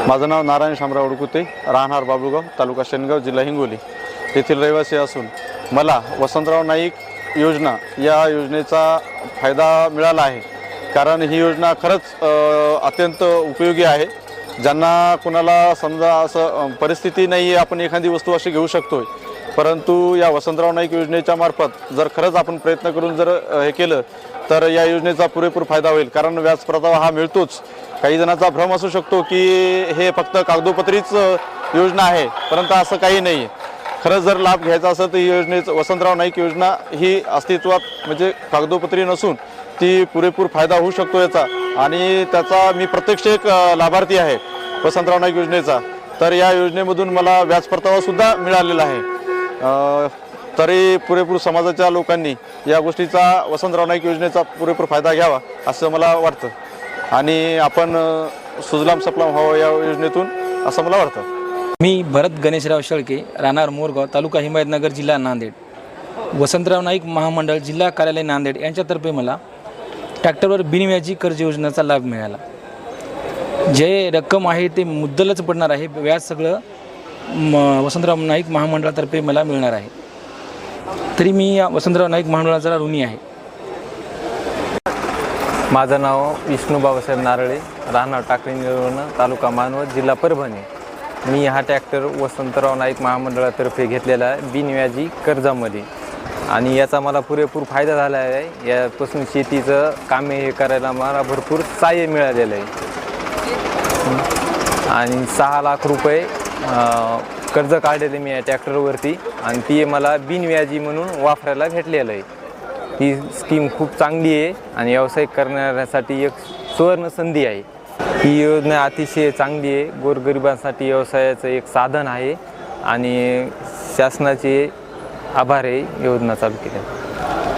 माझं नाव नारायण शामराव उडकुते, राहणार बाबुळगाव, तालुका शेनगाव, जिल्हा हिंगोली येथील रहिवासी असून मला वसंतराव नाईक योजना या योजनेचा फायदा मिळाला आहे. कारण ही योजना खरंच अत्यंत उपयोगी आहे. ज्यांना कोणाला समजा असं परिस्थिती नाही आहे, आपण एखादी वस्तू अशी घेऊ शकतो, परंतु या वसंतराव नाईक योजनेच्या मार्फत जर खरंच आपण प्रयत्न करून जर हे केलं तर या योजनेचा पुरेपूर फायदा होईल. कारण व्याज परतावा हा मिळतोच. काही जणांचा भ्रम असू शकतो की हे फक्त कागदोपत्रीच योजना आहे, परंतु असं काही नाही आहे. खरंच जर लाभ घ्यायचा असेल तर ही योजनेचं वसंतराव नाईक योजना ही अस्तित्वात म्हणजे कागदोपत्री नसून ती पुरेपूर फायदा होऊ शकतो याचा. आणि त्याचा मी प्रत्यक्ष एक लाभार्थी आहे वसंतराव नाईक योजनेचा. तर या योजनेमधून मला व्याज परतावासुद्धा मिळालेला आहे. तरी पुरेपूर समाजाच्या लोकांनी या गोष्टीचा वसंतराव नाईक योजनेचा पुरेपूर फायदा घ्यावा असं मला वाटतं. आणि आपण सुजलाम सफलाम व्हावं या योजनेतून असं मला वाटतं. मी भरत गणेशराव शेळके, राहणार मोरगाव, तालुका हिमायतनगर, जिल्हा नांदेड. वसंतराव नाईक महामंडळ जिल्हा कार्यालय नांदेड यांच्यातर्फे मला ट्रॅक्टरवर बिनव्याजी कर्ज योजनेचा लाभ मिळाला. जे रक्कम आहे ते मुद्दलच पडणार आहे. व्याज सगळं वसंतराव नाईक महामंडळातर्फे मला मिळणार आहे. तरी मी या वसंतराव नाईक महामंडळाचा ऋणी आहे. माझं नाव विष्णू बाबासाहेब नारळे, राहणार टाकळी निळवण, तालुका मानवत, जिल्हा परभणी. मी हा ट्रॅक्टर वसंतराव नाईक महामंडळातर्फे घेतलेला आहे बिनव्याजी कर्जामध्ये. आणि याचा मला पुरेपूर फायदा झाला आहे. यापासून शेतीचं कामे हे करायला मला भरपूर सहाय्य मिळालेलं आहे. आणि 6 लाख रुपये कर्ज काढलेले मी या ट्रॅक्टरवरती, आणि ती मला बिनव्याजी म्हणून वापरायला भेटलेलं आहे. ही स्कीम खूप चांगली आहे आणि व्यवसाय करण्यासाठी एक सुवर्ण संधी आहे. ही योजना अतिशय चांगली आहे. गोरगरिबांसाठी व्यवसायाचं एक साधन आहे आणि शासनाचे आभार आहे योजना चालू केल्या.